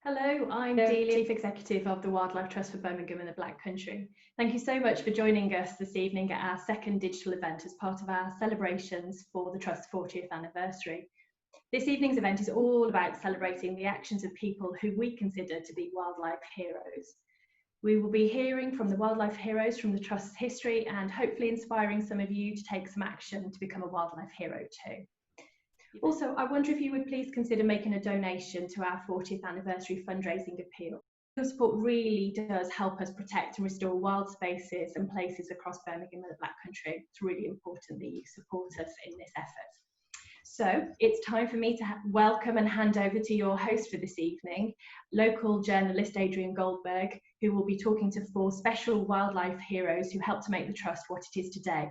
Hello, I'm Delia, Chief Executive of the Wildlife Trust for Birmingham and the Black Country. Thank you so much for joining us this evening at our second digital event as part of our celebrations for the Trust's 40th anniversary. This evening's event is all about celebrating the actions of people who we consider to be wildlife heroes. We will be hearing from the wildlife heroes from the Trust's history and hopefully inspiring some of you to take some action to become a wildlife hero too. Also, I wonder if you would please consider making a donation to our 40th anniversary fundraising appeal. Your support really does help us protect and restore wild spaces and places across Birmingham and the Black Country. It's really important that you support us in this effort. So it's time for me to welcome and hand over to your host for this evening, local journalist Adrian Goldberg, who will be talking to 4 special wildlife heroes who helped to make the Trust what it is today.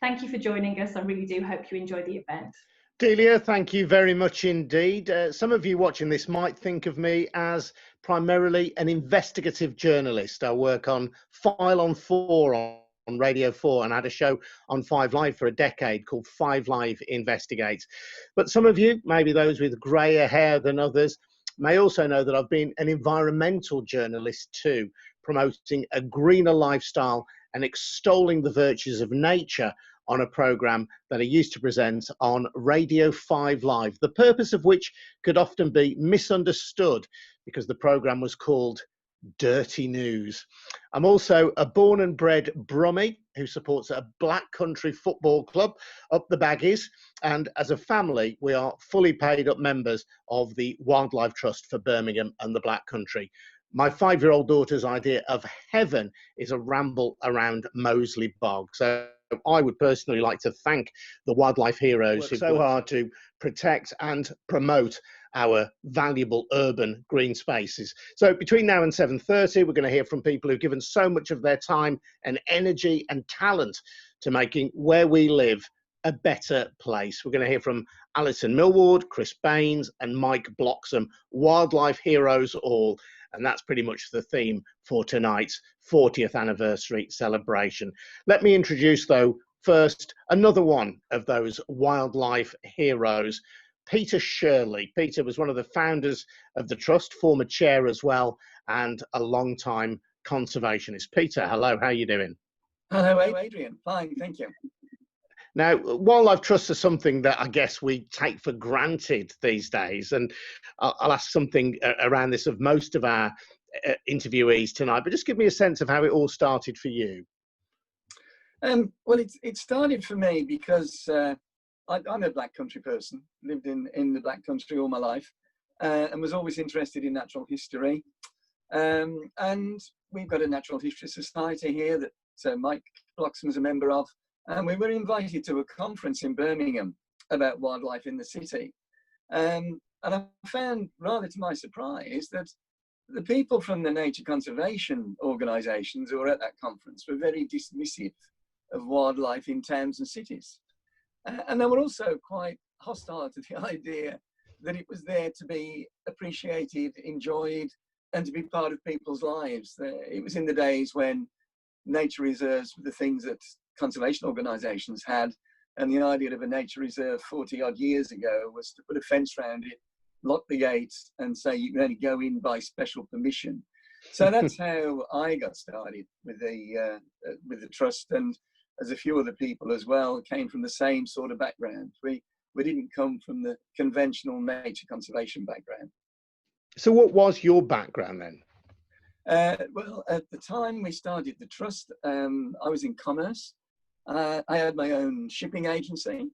Thank you for joining us. I really do hope you enjoy the event. Delia, thank you very much indeed. Some of you watching this might think of me as primarily an investigative journalist. I work on File on 4 on Radio 4 and had a show on 5 Live for a decade called 5 Live Investigates. But some of you, maybe those with greyer hair than others, may also know that I've been an environmental journalist too, promoting a greener lifestyle and extolling the virtues of nature on a programme that I used to present on Radio 5 Live, the purpose of which could often be misunderstood because the programme was called Dirty News. I'm also a born and bred Brummie who supports a Black Country football club up the Baggies, and as a family we are fully paid up members of the Wildlife Trust for Birmingham and the Black Country. My 5-year-old daughter's idea of heaven is a ramble around Moseley Bog. So I would personally like to thank the wildlife heroes who work so hard to protect and promote our valuable urban green spaces. So between now and 7:30, we're going to hear from people who've given so much of their time and energy and talent to making where we live a better place. We're going to hear from Alison Milward, Chris Baines and Mike Bloxham, wildlife heroes all. And that's pretty much the theme for tonight's 40th anniversary celebration. Let me introduce, though, first, another one of those wildlife heroes, Peter Shirley. Peter was one of the founders of the Trust, former chair as well, and a long-time conservationist. Peter, hello, how are you doing? Hello, Adrian. Fine, thank you. Now, wildlife trusts are something that I guess we take for granted these days, and I'll ask something around this of most of our interviewees tonight, but just give me a sense of how it all started for you. Well, it started for me because I'm a Black Country person, lived in the Black Country all my life, and was always interested in natural history. And we've got a Natural History Society here that Mike Bloxham is a member of. And we were invited to a conference in Birmingham about wildlife in the city. And I found, rather to my surprise, that the people from the nature conservation organisations who were at that conference were very dismissive of wildlife in towns and cities. And they were also quite hostile to the idea that it was there to be appreciated, enjoyed, and to be part of people's lives. It was in the days when nature reserves were the things that conservation organisations had, and the idea of a nature reserve 40 odd years ago was to put a fence around it, lock the gates and say you can only go in by special permission. So that's how I got started with the trust, and as a few other people as well came from the same sort of background. We didn't come from the conventional nature conservation background. So what was your background then? Well, at the time we started the trust, I was in commerce. I had my own shipping agency,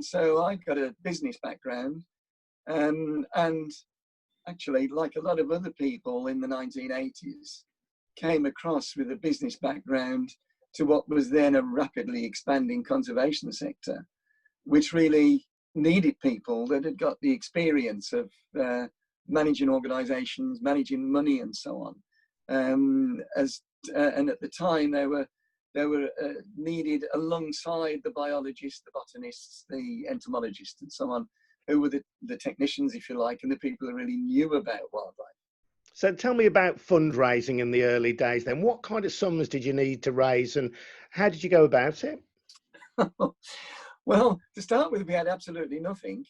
so I got a business background, and actually, like a lot of other people in the 1980s, came across with a business background to what was then a rapidly expanding conservation sector, which really needed people that had got the experience of managing organisations, managing money, and so on. And at the time, they were needed alongside the biologists, the botanists, the entomologists, and so on, who were the technicians, if you like, and the people who really knew about wildlife. So tell me about fundraising in the early days then. What kind of sums did you need to raise and how did you go about it? Well, to start with, we had absolutely nothing.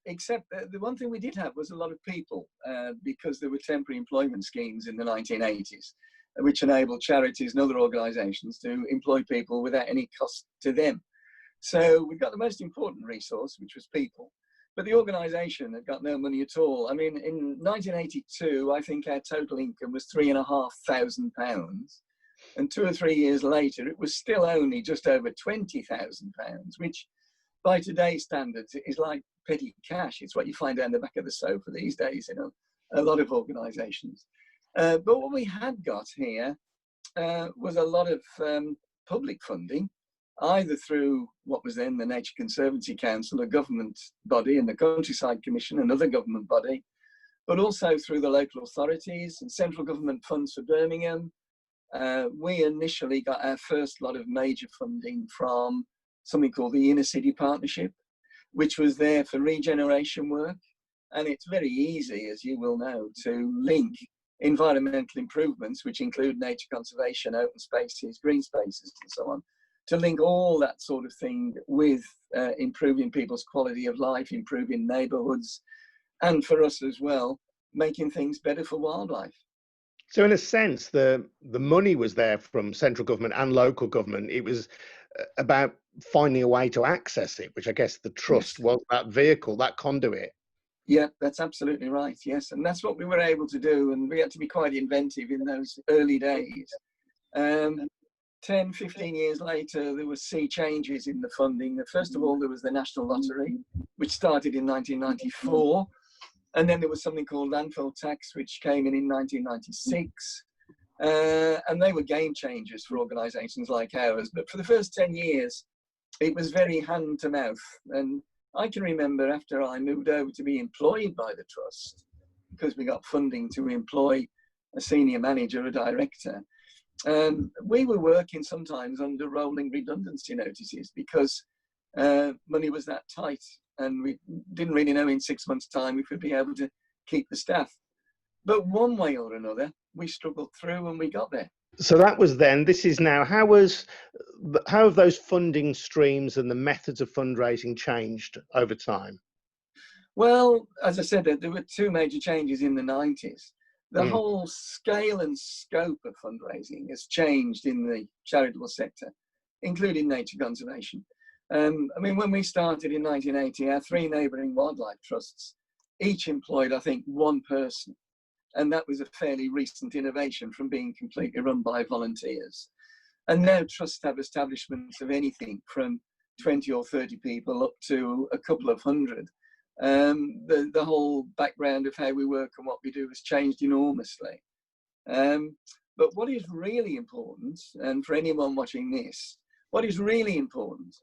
Except the one thing we did have was a lot of people, because there were temporary employment schemes in the 1980s, which enabled charities and other organisations to employ people without any cost to them. So we got the most important resource, which was people. But the organisation had got no money at all. I mean, in 1982, I think our total income was £3,500. And 2 or 3 years later, it was still only just over £20,000, which by today's standards is like petty cash. It's what you find down the back of the sofa these days, you know, a lot of organisations. But what we had got here was a lot of public funding, either through what was then the Nature Conservancy Council, a government body, and the Countryside Commission, another government body, but also through the local authorities and central government funds for Birmingham. We initially got our first lot of major funding from something called the Inner City Partnership, which was there for regeneration work. And it's very easy, as you will know, to link environmental improvements, which include nature conservation, open spaces, green spaces, and so on, to link all that sort of thing with improving people's quality of life, improving neighbourhoods, and for us as well, making things better for wildlife. So in a sense, the money was there from central government and local government. It was about finding a way to access it, which I guess the trust was that vehicle, that conduit. Yeah, that's absolutely right. Yes, and that's what we were able to do, and we had to be quite inventive in those early days. 10, 15 years later, there were sea changes in the funding. First of all, there was the National Lottery, which started in 1994. And then there was something called landfill tax, which came in 1996. And they were game changers for organisations like ours. But for the first 10 years, it was very hand to mouth. And I can remember after I moved over to be employed by the Trust, because we got funding to employ a senior manager, a director, we were working sometimes under rolling redundancy notices because money was that tight. And we didn't really know in 6 months' time if we'd be able to keep the staff. But one way or another, we struggled through and we got there. So that was then. This is now. How have those funding streams and the methods of fundraising changed over time? Well, as I said, there were two major changes in the 90s. The whole scale and scope of fundraising has changed in the charitable sector, including nature conservation. I mean, when we started in 1980, our 3 neighbouring wildlife trusts each employed, I think, 1 person. And that was a fairly recent innovation from being completely run by volunteers. And now trusts have establishments of anything from 20 or 30 people up to a couple of hundred. The whole background of how we work and what we do has changed enormously. But what is really important, and for anyone watching this, what is really important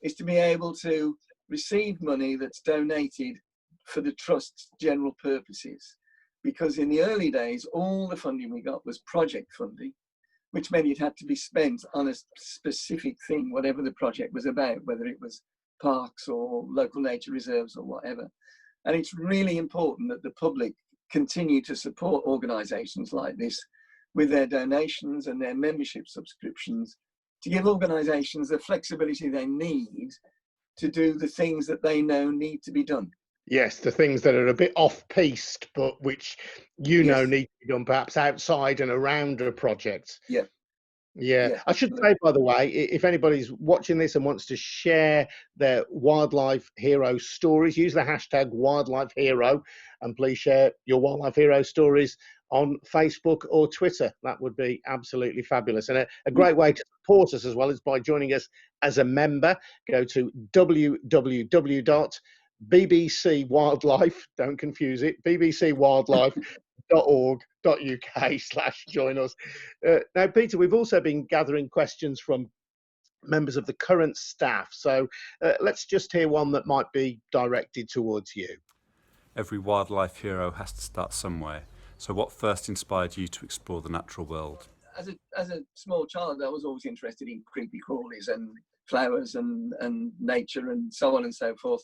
is to be able to receive money that's donated for the Trust's general purposes. Because in the early days, all the funding we got was project funding, which meant it had to be spent on a specific thing, whatever the project was about, whether it was parks or local nature reserves or whatever. And it's really important that the public continue to support organisations like this with their donations and their membership subscriptions, to give organisations the flexibility they need to do the things that they know need to be done. Yes, the things that are a bit off-piste, but which know need to be done perhaps outside and around a project. Yeah. I should say, by the way, if anybody's watching this and wants to share their wildlife hero stories, use the hashtag wildlife hero, and please share your wildlife hero stories on Facebook or Twitter. That would be absolutely fabulous. And a great way to support us as well is by joining us as a member. Go to www.BBC Wildlife, don't confuse it, bbcwildlife.org.uk/join us. Now, Peter, we've also been gathering questions from members of the current staff. So let's just hear one that might be directed towards you. Every wildlife hero has to start somewhere. So what first inspired you to explore the natural world? As a small child, I was always interested in creepy crawlies and flowers and nature and so on and so forth.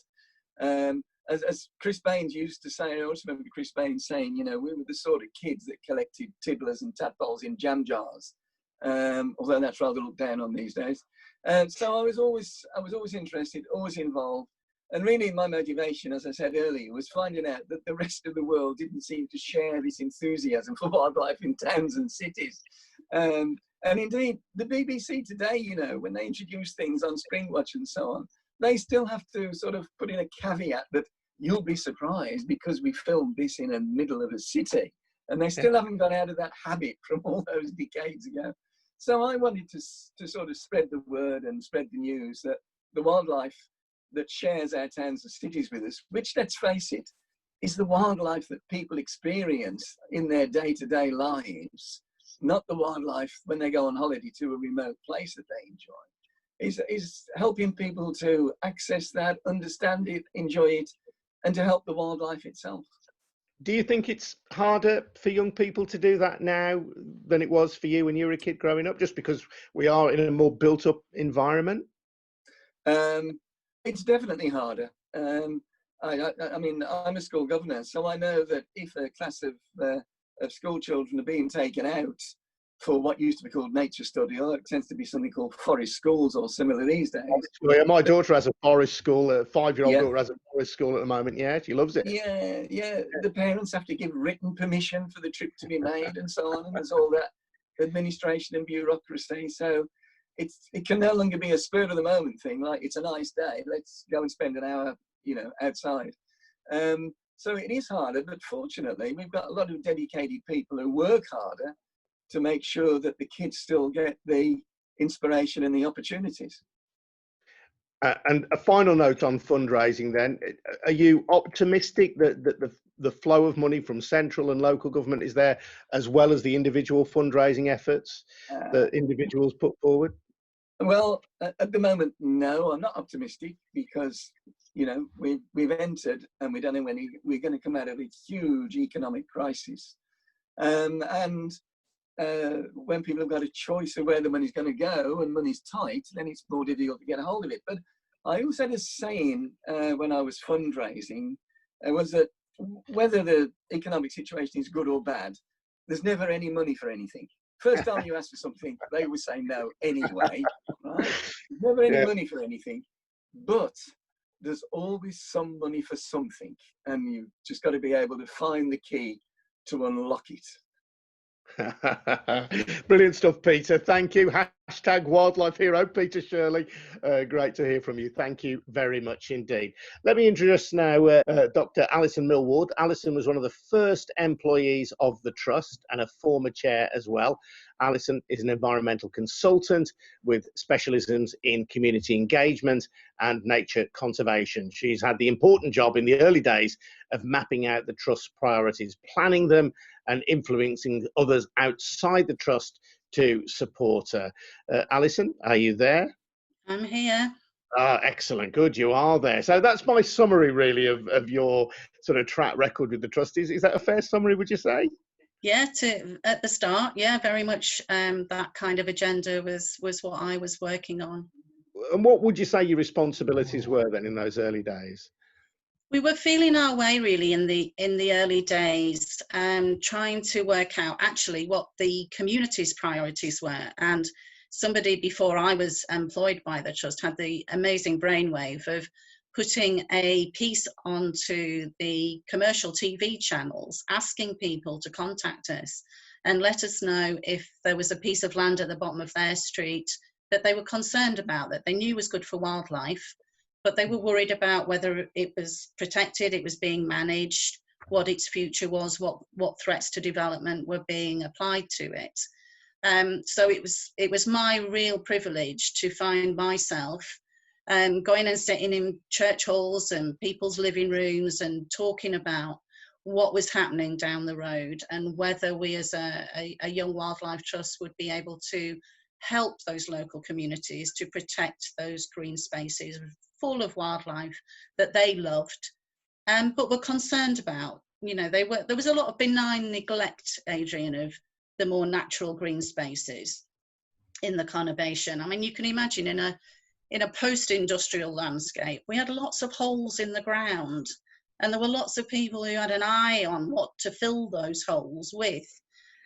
As Chris Baines used to say, I always remember Chris Baines saying, you know, we were the sort of kids that collected tibblers and tadpoles in jam jars, although that's rather looked down on these days. So I was always interested, always involved. And really my motivation, as I said earlier, was finding out that the rest of the world didn't seem to share this enthusiasm for wildlife in towns and cities. And indeed, the BBC today, you know, when they introduce things on Springwatch and so on, they still have to sort of put in a caveat that you'll be surprised because we filmed this in the middle of a city. And they still haven't got out of that habit from all those decades ago. So I wanted to sort of spread the word and spread the news that the wildlife that shares our towns and cities with us, which, let's face it, is the wildlife that people experience in their day-to-day lives, not the wildlife when they go on holiday to a remote place that they enjoy, is helping people to access that, understand it, enjoy it, and to help the wildlife itself. Do you think it's harder for young people to do that now than it was for you when you were a kid growing up, just because we are in a more built-up environment? It's definitely harder. I mean, I'm a school governor, so I know that if a class of school children are being taken out for what used to be called nature study, or it tends to be something called forest schools or similar these days. Yeah, my daughter has a forest school. A 5-year-old daughter has a forest school at the moment. Yeah, she loves it. Yeah. The parents have to give written permission for the trip to be made and so on, and there's all that administration and bureaucracy. So it can no longer be a spur of the moment thing, like it's a nice day, let's go and spend an hour, you know, outside. So it is harder, but fortunately we've got a lot of dedicated people who work harder to make sure that the kids still get the inspiration and the opportunities. And a final note on fundraising then, are you optimistic that the flow of money from central and local government is there, as well as the individual fundraising efforts that individuals put forward? Well, at the moment, no, I'm not optimistic because, you know, we've entered and we don't know when we're going to come out of a huge economic crisis. And when people have got a choice of where the money's going to go and money's tight, then it's more difficult to get a hold of it. But I always had a saying when I was fundraising, was that whether the economic situation is good or bad, there's never any money for anything. First time you ask for something, they always say no anyway. Right? There's never any money for anything, but there's always some money for something, and you've just got to be able to find the key to unlock it. Brilliant stuff, Peter. Thank you. Hashtag wildlife hero, Peter Shirley. Great to hear from you. Thank you very much indeed. Let me introduce now Dr. Alison Milward. Alison was one of the first employees of the Trust and a former chair as well. Alison is an environmental consultant with specialisms in community engagement and nature conservation. She's had the important job in the early days of mapping out the Trust's priorities, planning them and influencing others outside the Trust to support her. Alison, are you there? I'm here. Excellent, good, you are there. So that's my summary really of your sort of track record with the Trust. Is that a fair summary, would you say? Yeah, at the start, yeah, very much that kind of agenda was what I was working on. And what would you say your responsibilities were then in those early days? We were feeling our way really in the early days, trying to work out actually what the community's priorities were. And somebody before I was employed by the Trust had the amazing brainwave of putting a piece onto the commercial TV channels, asking people to contact us and let us know if there was a piece of land at the bottom of their street that they were concerned about, that they knew was good for wildlife, but they were worried about whether it was protected, it was being managed, what its future was, what threats to development were being applied to it. So it was my real privilege to find myself going and sitting in church halls and people's living rooms and talking about what was happening down the road and whether we as a young wildlife trust would be able to help those local communities to protect those green spaces full of wildlife that they loved, but were concerned about. You know, there was a lot of benign neglect, Adrian, of the more natural green spaces in the conurbation. I mean, you can imagine in a post-industrial landscape, we had lots of holes in the ground, and there were lots of people who had an eye on what to fill those holes with,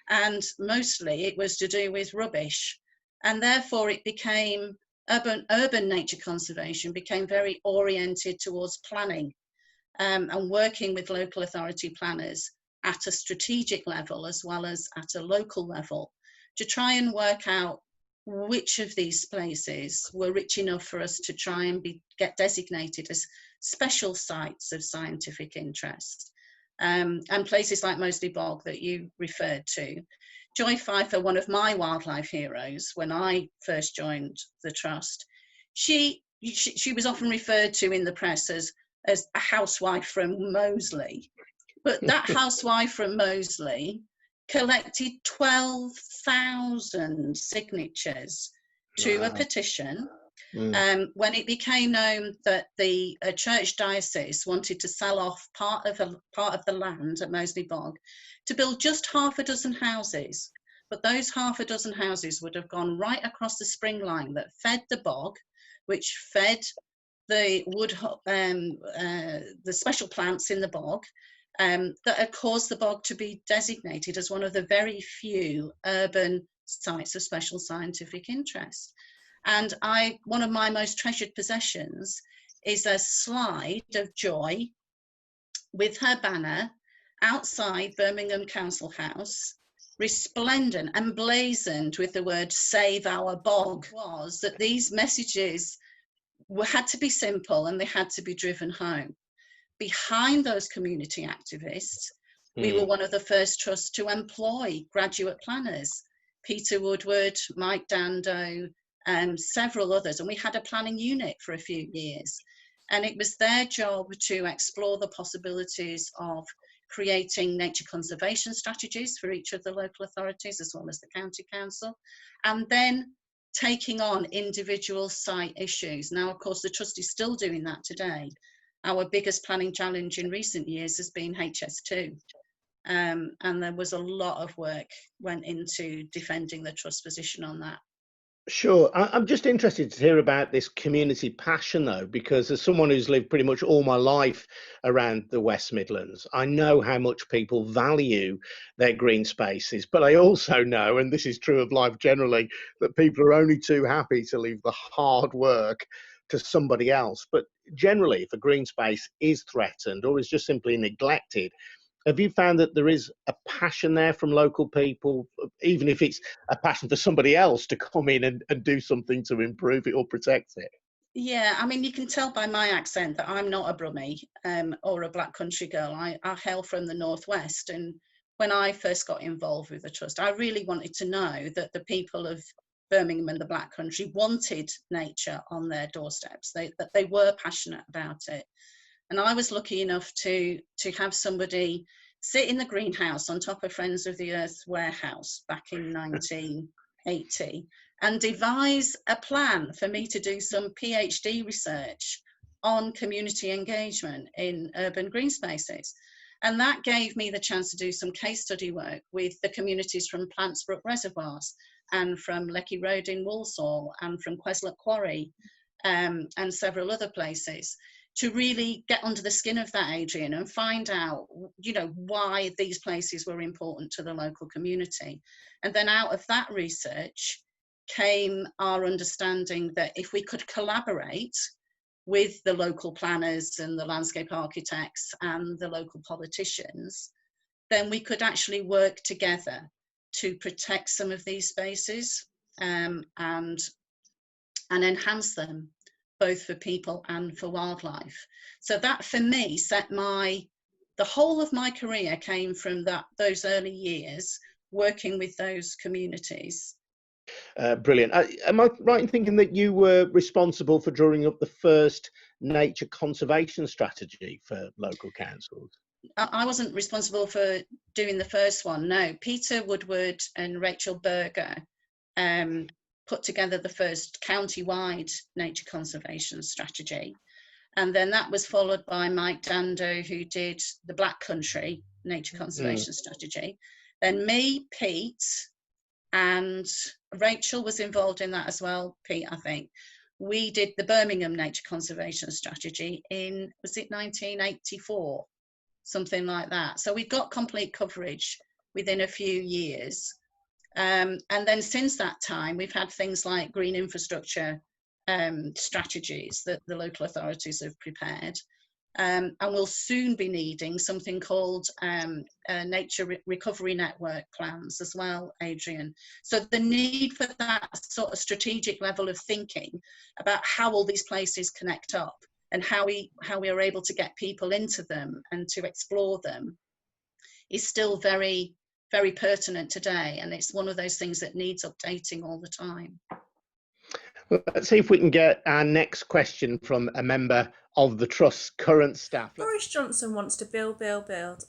and mostly it was to do with rubbish, and therefore it became urban nature conservation became very oriented towards planning and working with local authority planners at a strategic level as well as at a local level to try and work out which of these places were rich enough for us to try and get designated as special sites of scientific interest. And places like Moseley Bog that you referred to. Joy Pfeiffer, one of my wildlife heroes, when I first joined the Trust, she was often referred to in the press as a housewife from Moseley. But that housewife from Moseley collected 12,000 signatures to a petition when it became known that the church diocese wanted to sell off part of the land at Moseley Bog to build just half a dozen houses. But those half a dozen houses would have gone right across the spring line that fed the bog, which fed the the special plants in the bog, that had caused the bog to be designated as one of the very few urban sites of special scientific interest. And one of my most treasured possessions is a slide of Joy with her banner outside Birmingham Council House, resplendent, emblazoned with the word "Save Our Bog." Was that these messages had to be simple and they had to be driven home. Behind those community activists, we were one of the first trusts to employ graduate planners, Peter Woodward, Mike Dando, and several others. And we had a planning unit for a few years. And it was their job to explore the possibilities of creating nature conservation strategies for each of the local authorities, as well as the county council, and then taking on individual site issues. Now, of course, the Trust is still doing that today. Our biggest planning challenge in recent years has been HS2. And there was a lot of work went into defending the Trust position on that. Sure. I'm just interested to hear about this community passion, though, because as someone who's lived pretty much all my life around the West Midlands, I know how much people value their green spaces. But I also know, and this is true of life generally, that people are only too happy to leave the hard work to somebody else. But generally, if a green space is threatened or is just simply neglected, have you found that there is a passion there from local people, even if it's a passion for somebody else to come in and do something to improve it or protect it? Yeah, I mean, you can tell by my accent that I'm not a Brummie or a Black Country girl. I hail from the Northwest. And when I first got involved with the Trust, I really wanted to know that the people of Birmingham and the Black Country wanted nature on their doorsteps, that they were passionate about it. And I was lucky enough to have somebody sit in the greenhouse on top of Friends of the Earth warehouse back in 1980 and devise a plan for me to do some PhD research on community engagement in urban green spaces. And that gave me the chance to do some case study work with the communities from Plantsbrook Reservoirs and from Lecky Road in Walsall and from Queslett Quarry and several other places, to really get under the skin of that, Adrian, and find out, why these places were important to the local community. And then out of that research came our understanding that if we could collaborate with the local planners and the landscape architects and the local politicians, then we could actually work together to protect some of these spaces and enhance them, both for people and for wildlife. So that, for me, set the whole of my career came from those early years working with those communities. Brilliant. Am I right in thinking that you were responsible for drawing up the first nature conservation strategy for local councils? I wasn't responsible for doing the first one, no. Peter Woodward and Rachel Berger put together the first county-wide nature conservation strategy. And then that was followed by Mike Dando, who did the Black Country nature conservation strategy. Then me, Pete, and Rachel was involved in that as well, Pete, I think. We did the Birmingham nature conservation strategy in, was it 1984? Something like that. So we got complete coverage within a few years. And then since that time, we've had things like green infrastructure strategies that the local authorities have prepared. And we'll soon be needing something called nature recovery network plans as well, Adrian. So the need for that sort of strategic level of thinking about how all these places connect up and how we are able to get people into them and to explore them is still very, very pertinent today. And it's one of those things that needs updating all the time. Well, let's see if we can get our next question from a member of the Trust's current staff. Boris Johnson wants to build.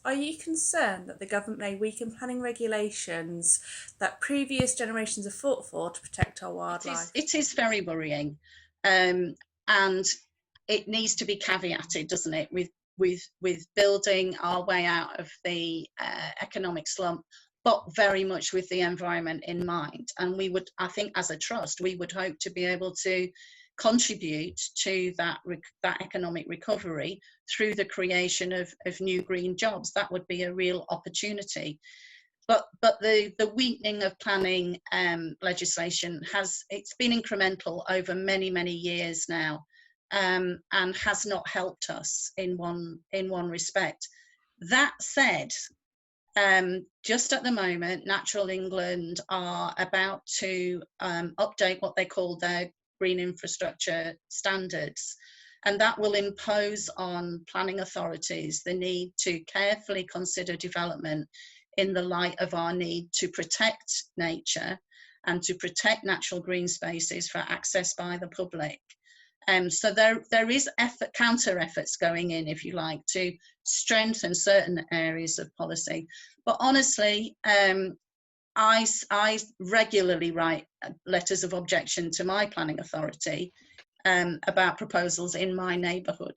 Are you concerned that the government may weaken planning regulations that previous generations have fought for to protect our wildlife? It is very worrying, and it needs to be caveated, doesn't it, with building our way out of the economic slump, but very much with the environment in mind. And we would, I think, as a trust, we would hope to be able to contribute to that economic recovery through the creation of new green jobs. That would be a real opportunity. But the weakening of planning legislation it's been incremental over many years now, and has not helped us in one respect. That said, just at the moment, Natural England are about to update what they call their green infrastructure standards, and that will impose on planning authorities the need to carefully consider development in the light of our need to protect nature and to protect natural green spaces for access by the public. So there is counter efforts going in, if you like, to strengthen certain areas of policy. But honestly, I regularly write letters of objection to my planning authority about proposals in my neighbourhood.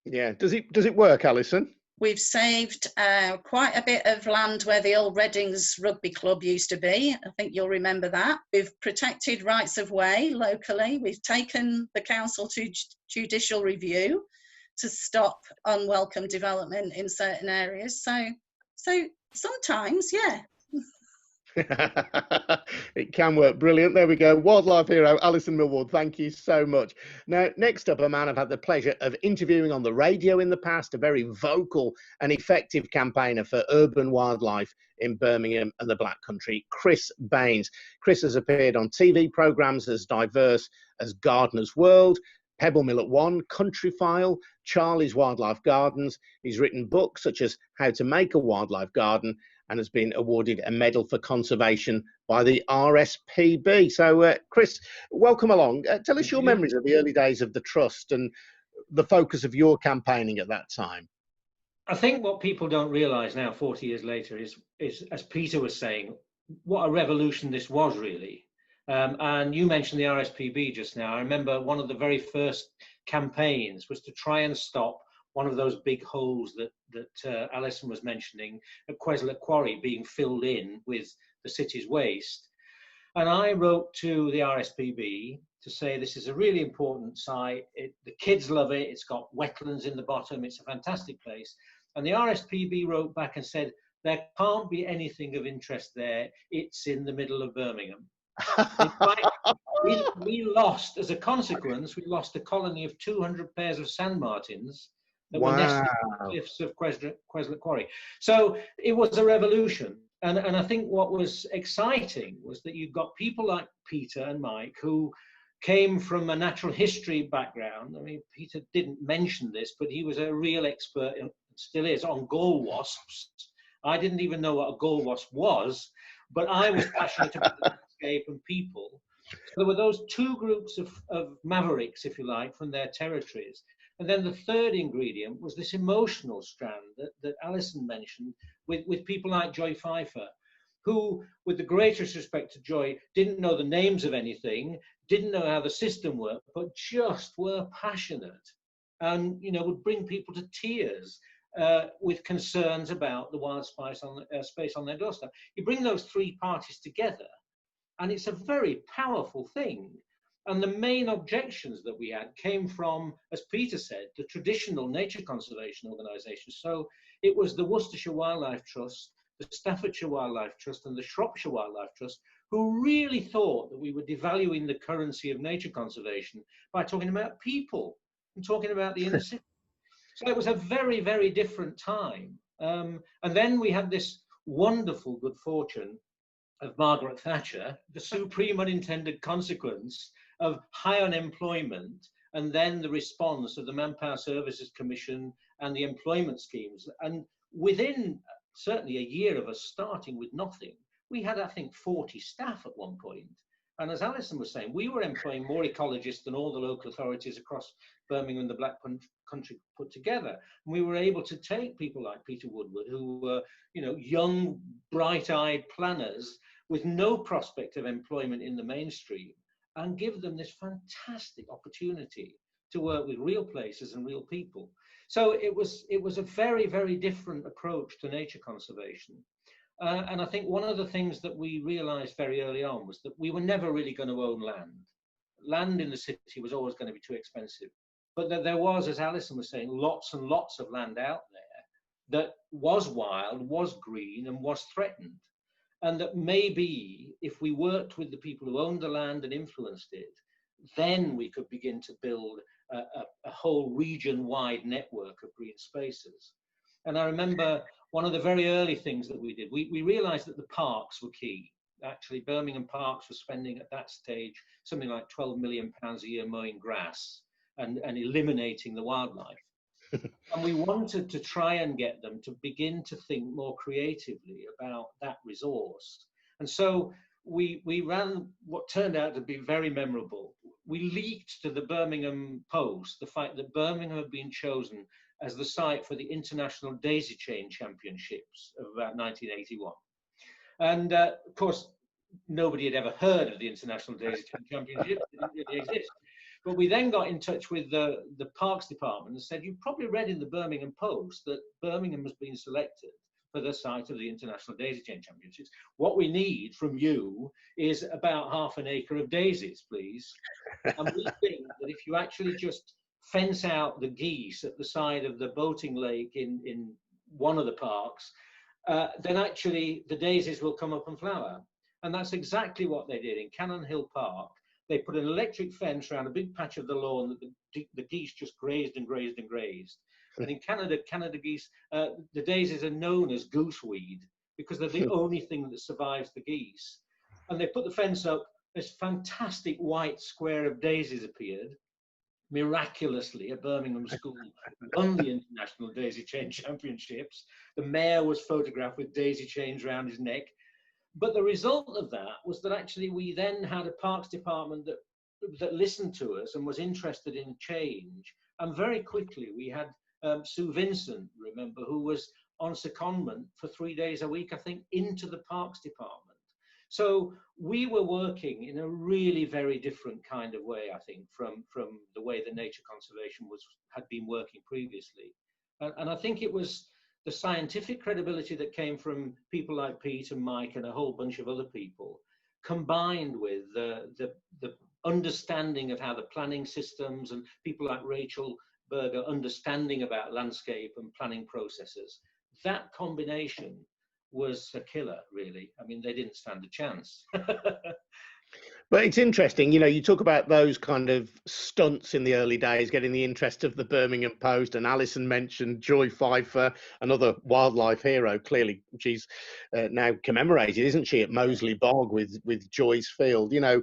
Yeah, does it work, Alison? We've saved quite a bit of land where the old Readings rugby club used to be. I think you'll remember that. We've protected rights of way locally. We've taken the council to judicial review to stop unwelcome development in certain areas. So sometimes, yeah. It can work. Brilliant. There we go. Wildlife hero Alison Milward, thank you so much. Now, next up, a man I've had the pleasure of interviewing on the radio in the past, a very vocal and effective campaigner for urban wildlife in Birmingham and the Black Country, Chris Baines. Chris has appeared on TV programmes as diverse as Gardener's World, Pebble Mill at One, Country File, Charlie's Wildlife Gardens. He's written books such as How to Make a Wildlife Garden, and has been awarded a medal for conservation by the RSPB. So, Chris, welcome along. Tell us your memories of the early days of the Trust and the focus of your campaigning at that time. I think what people don't realise now, 40 years later, is, as Peter was saying, what a revolution this was really. And you mentioned the RSPB just now. I remember one of the very first campaigns was to try and stop one of those big holes that Alison was mentioning at Queslet Quarry being filled in with the city's waste. And I wrote to the RSPB to say this is a really important site. The kids love it. It's got wetlands in the bottom. It's a fantastic place. And the RSPB wrote back and said, there can't be anything of interest there. It's in the middle of Birmingham. In fact, we lost, as a consequence, we lost a colony of 200 pairs of sand martins that were nested in the cliffs of Queslet Quarry. So it was a revolution. And I think what was exciting was that you've got people like Peter and Mike who came from a natural history background. I mean, Peter didn't mention this, but he was a real expert, and still is, on gall wasps. I didn't even know what a gall wasp was, but I was passionate about the landscape and people. So there were those two groups of mavericks, if you like, from their territories. And then the third ingredient was this emotional strand that Alison mentioned with people like Joy Pfeiffer, who, with the greatest respect to Joy, didn't know the names of anything, didn't know how the system worked, but just were passionate and, you know, would bring people to tears with concerns about the wild space on their doorstep. You bring those three parties together, and it's a very powerful thing. And the main objections that we had came from, as Peter said, the traditional nature conservation organisations. So it was the Worcestershire Wildlife Trust, the Staffordshire Wildlife Trust and the Shropshire Wildlife Trust, who really thought that we were devaluing the currency of nature conservation by talking about people and talking about the inner city. So it was a very, very different time. And then we had this wonderful good fortune of Margaret Thatcher, the supreme unintended consequence of high unemployment, and then the response of the Manpower Services Commission and the employment schemes. And within certainly a year of us starting with nothing, we had, I think, 40 staff at one point. And as Alison was saying, we were employing more ecologists than all the local authorities across Birmingham and the Black Country put together. And we were able to take people like Peter Woodward, who were, you know, young, bright-eyed planners with no prospect of employment in the mainstream, and give them this fantastic opportunity to work with real places and real people. So it was a very, very different approach to nature conservation. And I think one of the things that we realized very early on was that we were never really going to own land. Land in the city was always going to be too expensive. But that there was, as Alison was saying, lots and lots of land out there that was wild, was green, and was threatened. And that maybe if we worked with the people who owned the land and influenced it, then we could begin to build a whole region-wide network of green spaces. And I remember one of the very early things that we did, we realized that the parks were key. Actually, Birmingham Parks were spending at that stage something like £12 million a year mowing grass and eliminating the wildlife. And we wanted to try and get them to begin to think more creatively about that resource. And so we ran what turned out to be very memorable. We leaked to the Birmingham Post the fact that Birmingham had been chosen as the site for the International Daisy Chain Championships of about 1981. And of course, nobody had ever heard of the International Daisy Chain Championships. It didn't really exist. But we then got in touch with the Parks Department and said, you've probably read in the Birmingham Post that Birmingham has been selected for the site of the International Daisy Chain Championships. What we need from you is about half an acre of daisies, please. And we think that if you actually just fence out the geese at the side of the boating lake in one of the parks, then actually the daisies will come up and flower. And that's exactly what they did in Cannon Hill Park. They put an electric fence around a big patch of the lawn that the geese just grazed and grazed and grazed. And in Canada geese, the daisies are known as gooseweed because they're the only thing that survives the geese. And they put the fence up, this fantastic white square of daisies appeared. Miraculously, a Birmingham school won the International Daisy Chain Championships. The mayor was photographed with daisy chains around his neck. But the result of that was that actually we then had a parks department that listened to us and was interested in change. And very quickly we had Sue Vincent, remember, who was on secondment for 3 days a week, I think, into the parks department. So we were working in a really very different kind of way, I think, from the way that nature conservation had been working previously. And I think it was the scientific credibility that came from people like Pete and Mike and a whole bunch of other people, combined with the understanding of how the planning systems and people like Rachel Berger understanding about landscape and planning processes, that combination was a killer, really. I mean, they didn't stand a chance. But it's interesting, you know, you talk about those kind of stunts in the early days, getting the interest of the Birmingham Post, and Alison mentioned Joy Pfeiffer, another wildlife hero. Clearly, she's now commemorated, isn't she, at Moseley Bog with Joy's Field. You know,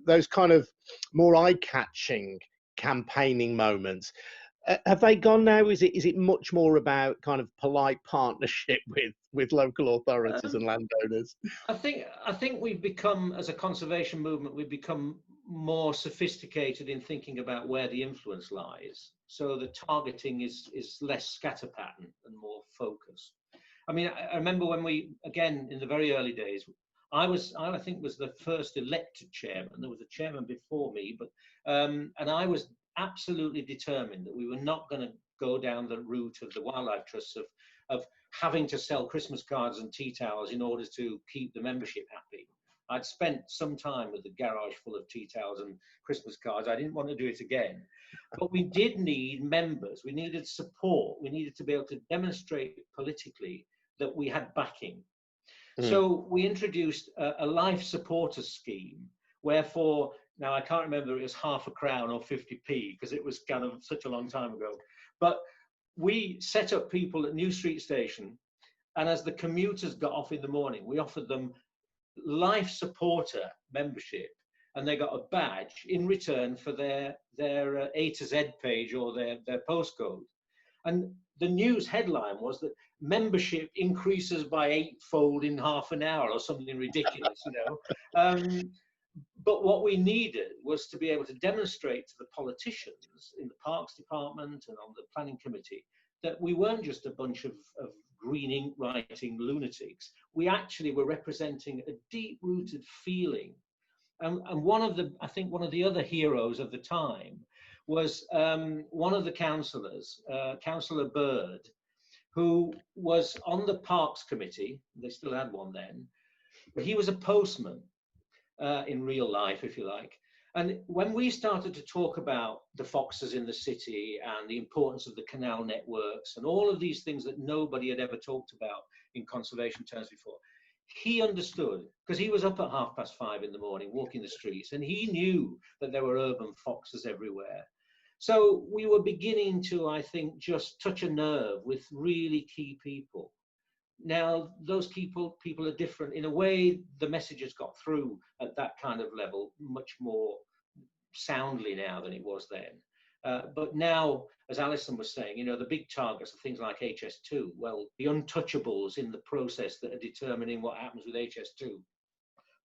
those kind of more eye-catching campaigning moments. Have they gone now? Is it much more about kind of polite partnership with local authorities and landowners? I think we've become, as a conservation movement, we've become more sophisticated in thinking about where the influence lies. So the targeting is less scatterpattern and more focused. I mean, I remember when we, again, in the very early days, I think was the first elected chairman. There was a chairman before me, but and I was absolutely determined that we were not going to go down the route of the wildlife trusts of having to sell Christmas cards and tea towels in order to keep the membership happy. I'd spent some time with the garage full of tea towels and Christmas cards. I didn't want to do it again. But we did need members. We needed support. We needed to be able to demonstrate politically that we had backing. So we introduced a life supporter scheme, wherefore, now I can't remember it was £0.50 or 50p, because it was kind of such a long time ago, but we set up people at New Street Station, and as the commuters got off in the morning, we offered them life supporter membership, and they got a badge in return for their A to Z page or their postcode. And the news headline was that membership increases by 8-fold in half an hour, or something ridiculous, you know. But what we needed was to be able to demonstrate to the politicians in the Parks Department and on the Planning Committee that we weren't just a bunch of green ink writing lunatics. We actually were representing a deep-rooted feeling. And one of the other heroes of the time was one of the councillors, Councillor Bird, who was on the Parks Committee. They still had one then. But he was a postman in real life, if you like. And when we started to talk about the foxes in the city and the importance of the canal networks and all of these things that nobody had ever talked about in conservation terms before, he understood, because he was up at 5:30 in the morning walking the streets, and he knew that there were urban foxes everywhere. So we were beginning to, I think, just touch a nerve with really key people. Now, those people are different. In a way, the message has got through at that kind of level much more soundly now than it was then. But now, as Alison was saying, you know, the big targets are things like HS2. Well, the untouchables in the process that are determining what happens with HS2,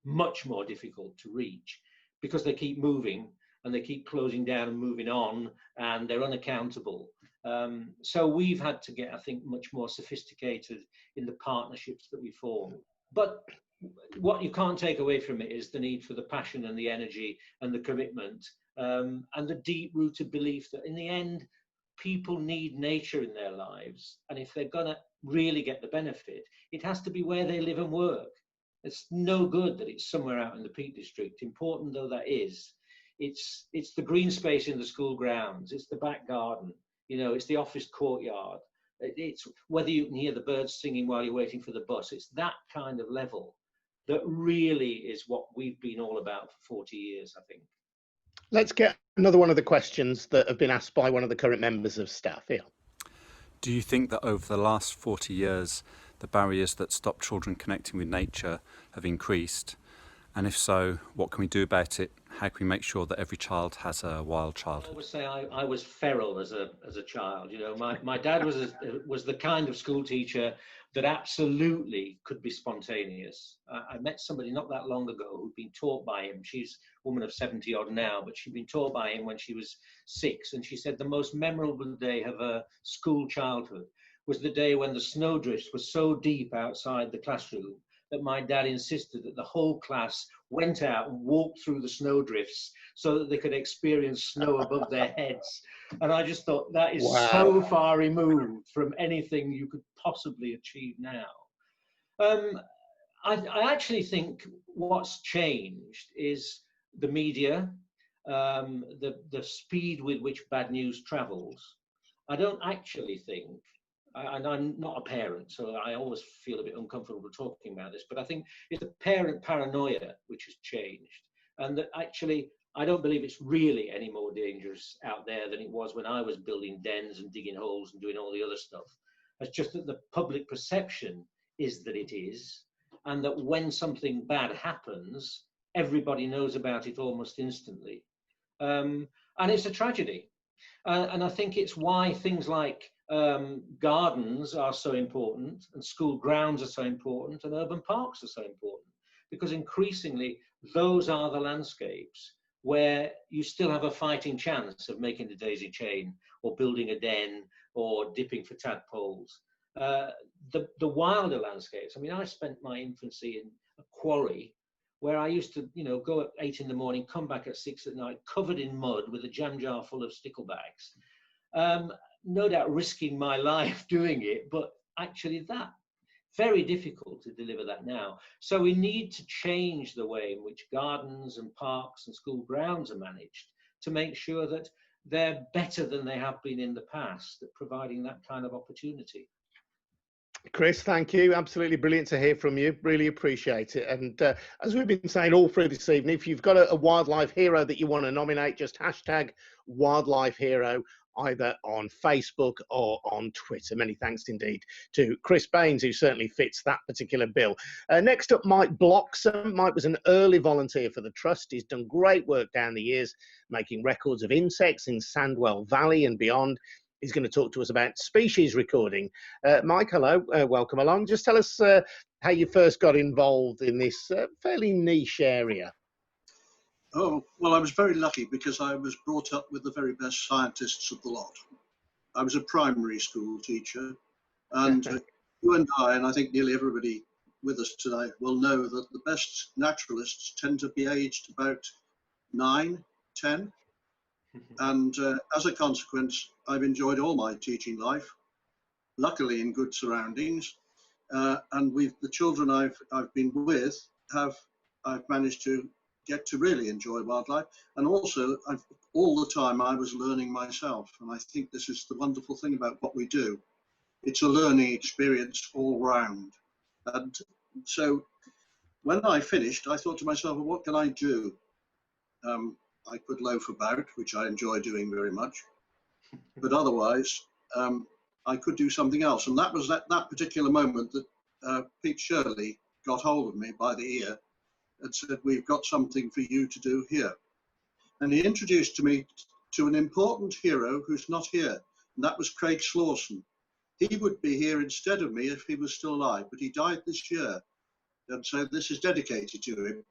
much more difficult to reach because they keep moving and they keep closing down and moving on, and they're unaccountable. So we've had to get, I think, much more sophisticated in the partnerships that we form. But what you can't take away from it is the need for the passion and the energy and the commitment, and the deep-rooted belief that in the end, people need nature in their lives. And if they're going to really get the benefit, it has to be where they live and work. It's no good that it's somewhere out in the Peak District, important though that is. It's the green space in the school grounds, it's the back garden, you know, it's the office courtyard. It's whether you can hear the birds singing while you're waiting for the bus. It's that kind of level that really is what we've been all about for 40 years, I think. Let's get another one of the questions that have been asked by one of the current members of staff here. Do you think that over the last 40 years, the barriers that stop children connecting with nature have increased? And if so, what can we do about it? How can we make sure that every child has a wild childhood? I always say I was feral as a child. You know, my dad was the kind of school teacher that absolutely could be spontaneous. I met somebody not that long ago who'd been taught by him. She's a woman of 70 odd now, but she'd been taught by him when she was 6. And she said the most memorable day of her school childhood was the day when the snowdrifts were so deep outside the classroom that my dad insisted that the whole class went out and walked through the snowdrifts so that they could experience snow above their heads. And I just thought that is so far removed from anything you could possibly achieve now. I actually think what's changed is the media, the speed with which bad news travels. I don't actually think, and I'm not a parent, so I always feel a bit uncomfortable talking about this, but I think it's the parent paranoia which has changed. And that actually, I don't believe it's really any more dangerous out there than it was when I was building dens and digging holes and doing all the other stuff. It's just that the public perception is that it is, and that when something bad happens, everybody knows about it almost instantly. And it's a tragedy. And I think it's why things like gardens are so important, and school grounds are so important, and urban parks are so important, because increasingly those are the landscapes where you still have a fighting chance of making the daisy chain or building a den or dipping for tadpoles. The wilder landscapes, I mean, I spent my infancy in a quarry where I used to, you know, go at 8 in the morning, come back at 6 at night, covered in mud with a jam jar full of sticklebags. No doubt risking my life doing it, but actually that very difficult to deliver that now. So we need to change the way in which gardens and parks and school grounds are managed to make sure that they're better than they have been in the past at providing that kind of opportunity. Chris, thank you. Absolutely brilliant to hear from you. Really appreciate it. And as we've been saying all through this evening, if you've got a wildlife hero that you want to nominate, just hashtag wildlife hero either on Facebook or on Twitter. Many thanks indeed to Chris Baines, who certainly fits that particular bill. Next up, Mike Bloxham. Mike was an early volunteer for the Trust. He's done great work down the years, making records of insects in Sandwell Valley and beyond. He's going to talk to us about species recording. Mike, hello, welcome along. Just tell us how you first got involved in this fairly niche area. Oh, well, I was very lucky because I was brought up with the very best scientists of the lot. I was a primary school teacher, and you and I think nearly everybody with us tonight will know that the best naturalists tend to be aged about 9, 10. And as a consequence, I've enjoyed all my teaching life, luckily in good surroundings. And the children I've been with I've managed to get to really enjoy wildlife. And also, all the time I was learning myself. And I think this is the wonderful thing about what we do. It's a learning experience all round. And so when I finished, I thought to myself, well, what can I do? I could loaf about, which I enjoy doing very much, but otherwise I could do something else. And that was that particular moment that Peter Shirley got hold of me by the ear and said, we've got something for you to do here. And he introduced me to an important hero who's not here, and that was Craig Slawson. He would be here instead of me if he was still alive, but he died this year. And so this is dedicated to him.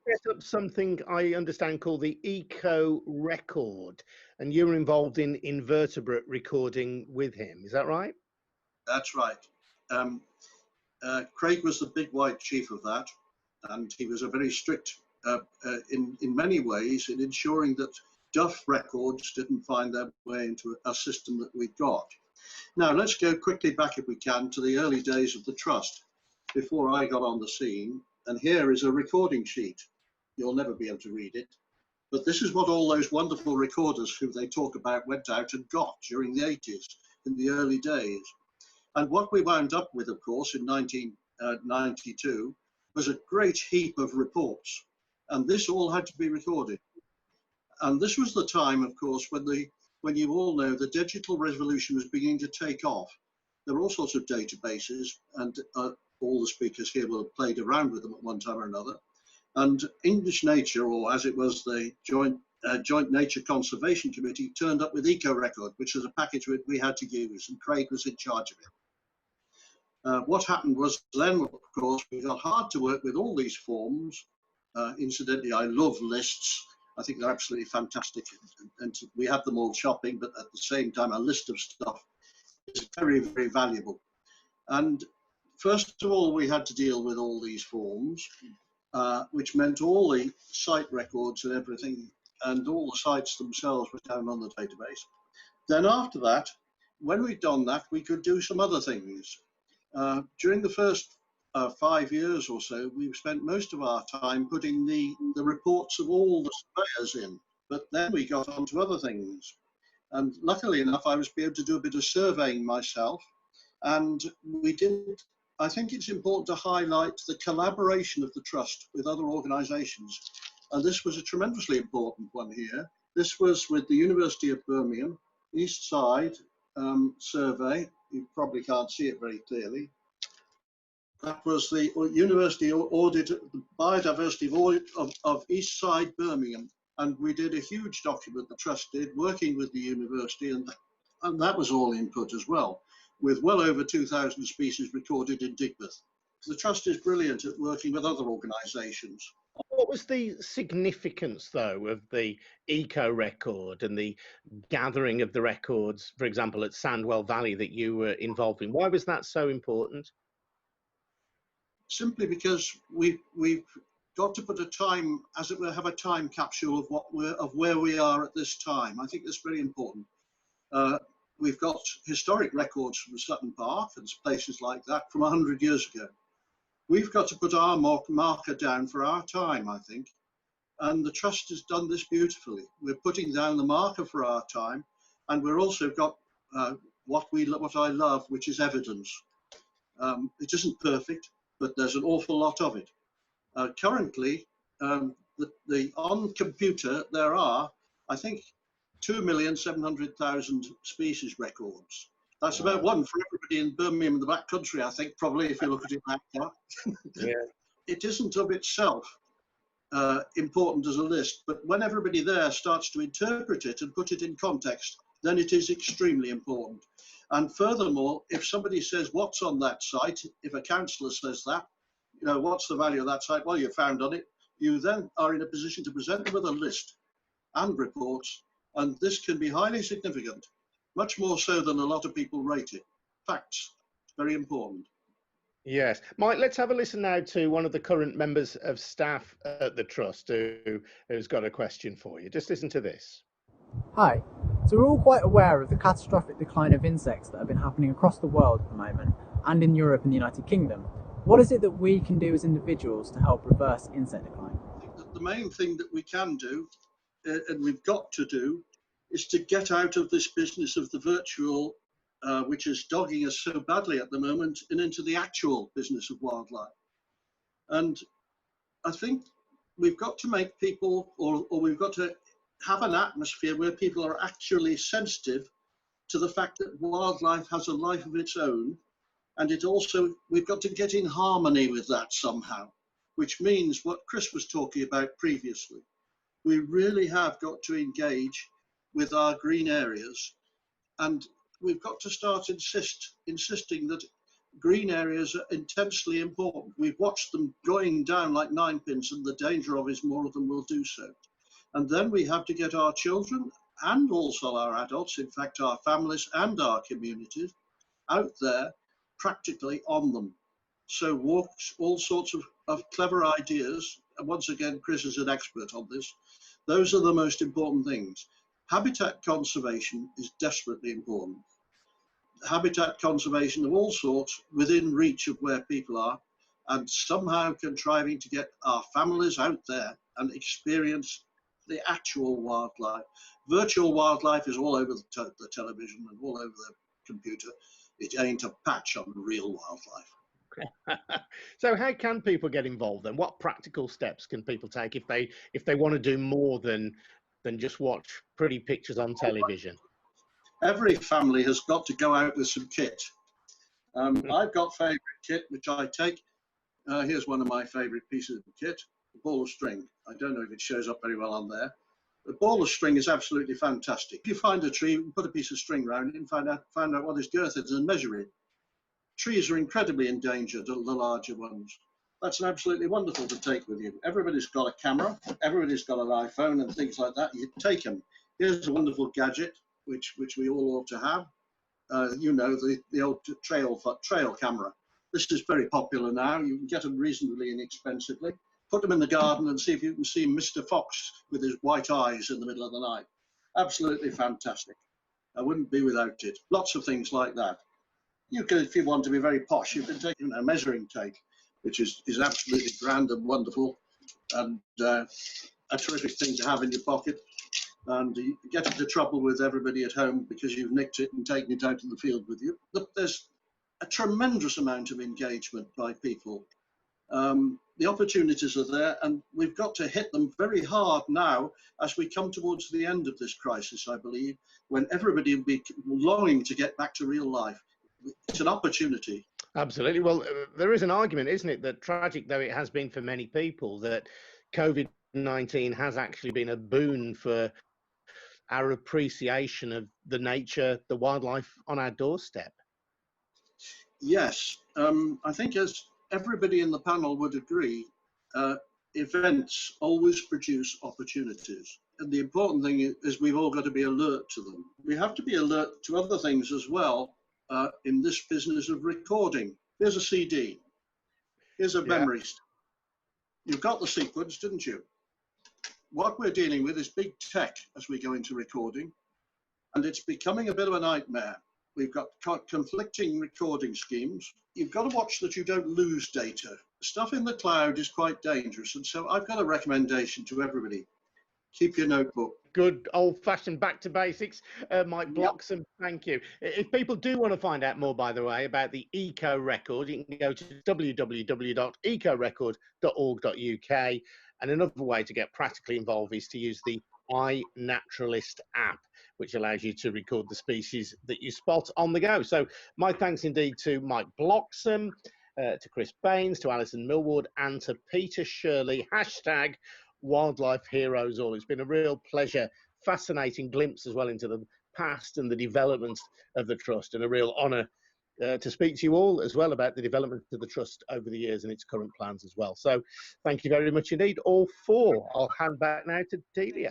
Set up something I understand called the Eco Record, and you're involved in invertebrate recording with him. Is that right? That's right. Craig was the big white chief of that, and he was a very strict in many ways in ensuring that duff records didn't find their way into a system that we'd got. Now let's go quickly back, if we can, to the early days of the Trust before I got on the scene. And here is a recording sheet. You'll never be able to read it, but this is what all those wonderful recorders who they talk about went out and got during the 80s, in the early days. And what we wound up with, of course, in 1992 was a great heap of reports, and this all had to be recorded. And this was the time, of course, when you all know the digital revolution was beginning to take off. There were all sorts of databases, and all the speakers here will have played around with them at one time or another. And English Nature, or as it was the Joint Nature Conservation Committee, turned up with Eco Record, which was a package we had to use, and Craig was in charge of it. What happened was then, of course, we got hard to work with all these forms. Incidentally, I love lists. I think they're absolutely fantastic, and we have them all shopping, but at the same time, a list of stuff is very, very valuable. And first of all, we had to deal with all these forms, which meant all the site records and everything, and all the sites themselves were down on the database. Then after that, when we'd done that, we could do some other things. During the first 5 years or so, we spent most of our time putting the reports of all the surveyors in, but then we got on to other things. And luckily enough, I was able to do a bit of surveying myself, and we did. I think it's important to highlight the collaboration of the Trust with other organisations, and this was a tremendously important one here. This was with the University of Birmingham, East Side survey. You probably can't see it very clearly. That was the University Audit, the Biodiversity Audit of East Side Birmingham, and we did a huge document, the Trust did, working with the university, and that was all input as well, with well over 2,000 species recorded in Digbeth. The Trust is brilliant at working with other organisations. What was the significance, though, of the Eco Record and the gathering of the records, for example, at Sandwell Valley that you were involved in? Why was that so important? Simply because we've got to put a time, as it were, have a time capsule of where we are at this time. I think that's very important. We've got historic records from Sutton Park and places like that from 100 years ago. We've got to put our marker down for our time, I think. And the Trust has done this beautifully. We're putting down the marker for our time, and we're also got what I love, which is evidence. It isn't perfect, but there's an awful lot of it. Currently, on computer, there are, I think, 2,700,000 species records. That's about one for everybody in Birmingham and the Black Country, I think, probably, if you look at it like that. Yeah. It isn't of itself important as a list, but when everybody there starts to interpret it and put it in context, then it is extremely important. And furthermore, if somebody says what's on that site, if a councillor says that, you know, what's the value of that site? Well, you found on it. You then are in a position to present them with a list and reports, and this can be highly significant, much more so than a lot of people rate it. Facts, very important. Yes. Mike, let's have a listen now to one of the current members of staff at the Trust who's got a question for you. Just listen to this. Hi. So we're all quite aware of the catastrophic decline of insects that have been happening across the world at the moment, and in Europe and the United Kingdom. What is it that we can do as individuals to help reverse insect decline? I think that the main thing that we can do, and we've got to do, is to get out of this business of the virtual, which is dogging us so badly at the moment, and into the actual business of wildlife. And I think we've got to make people, or we've got to have an atmosphere where people are actually sensitive to the fact that wildlife has a life of its own. And it also, we've got to get in harmony with that somehow, which means what Chris was talking about previously. We really have got to engage with our green areas, and we've got to start insisting that green areas are intensely important. We've watched them going down like ninepins, and the danger of is more of them will do so. And then we have to get our children and also our adults, in fact our families and our communities, out there practically on them. So walks, all sorts of clever ideas. And once again, Chris is an expert on this. Those are the most important things. Habitat conservation is desperately important. Habitat conservation of all sorts within reach of where people are, and somehow contriving to get our families out there and experience the actual wildlife. Virtual wildlife is all over the television and all over the computer. It ain't a patch on real wildlife. So how can people get involved then? What practical steps can people take if they want to do more than just watch pretty pictures on television? Every family has got to go out with some kit. I've got favourite kit which I take. Here's one of my favourite pieces of kit, a ball of string. I don't know if it shows up very well on there. The ball of string is absolutely fantastic. If you find a tree, put a piece of string around it and find out what its girth is and measure it. Trees are incredibly endangered, the larger ones. That's absolutely wonderful to take with you. Everybody's got a camera, everybody's got an iPhone and things like that. You take them. Here's a wonderful gadget, which we all ought to have. You know, the old trail camera. This is very popular now. You can get them reasonably inexpensively. Put them in the garden and see if you can see Mr. Fox with his white eyes in the middle of the night. Absolutely fantastic. I wouldn't be without it. Lots of things like that. You can, if you want to be very posh, you can take a measuring tape, which is absolutely grand and wonderful, and a terrific thing to have in your pocket. And you get into trouble with everybody at home because you've nicked it and taken it out in the field with you. But there's a tremendous amount of engagement by people. The opportunities are there, and we've got to hit them very hard now as we come towards the end of this crisis, I believe, when everybody will be longing to get back to real life. It's an opportunity. Absolutely. Well, there is an argument, isn't it, that tragic though it has been for many people, that COVID-19 has actually been a boon for our appreciation of the nature, the wildlife on our doorstep. Yes, I think as everybody in the panel would agree, events always produce opportunities. And the important thing is we've all got to be alert to them. We have to be alert to other things as well in this business of recording. Here's a CD. Here's a memory stick. You've got the sequence, didn't you? What we're dealing with is big tech as we go into recording, and it's becoming a bit of a nightmare. We've got conflicting recording schemes. You've got to watch that you don't lose data. Stuff in the cloud is quite dangerous, and so I've got a recommendation to everybody. Keep your notebook. good old-fashioned back to basics. Mike Bloxham, thank you. If people do want to find out more, by the way, about the Eco Record, you can go to www.ecorecord.org.uk. And another way to get practically involved is to use the iNaturalist app, which allows you to record the species that you spot on the go. So my thanks indeed to Mike Bloxham, to Chris Baines, to Alison Milward, and to Peter Shirley, hashtag Wildlife Heroes All. It's been a real pleasure, fascinating glimpse as well into the past and the development of the Trust, and a real honour to speak to you all as well about the development of the Trust over the years and its current plans as well. So thank you very much indeed, all four. I'll hand back now to Delia.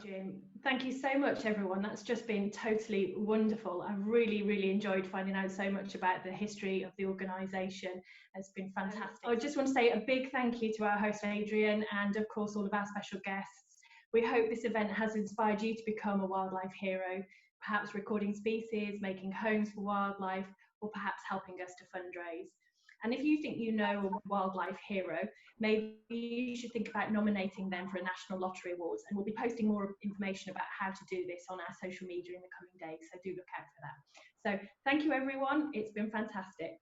Thank you so much, everyone. That's just been totally wonderful. I've really enjoyed finding out so much about the history of the organisation. It's been fantastic. I just want to say a big thank you to our host Adrian, and of course all of our special guests. We hope this event has inspired you to become a wildlife hero, perhaps recording species, making homes for wildlife, or perhaps helping us to fundraise. And if you think you know a wildlife hero, maybe you should think about nominating them for a National Lottery Awards, and we'll be posting more information about how to do this on our social media in the coming days, so do look out for that. So thank you everyone, it's been fantastic.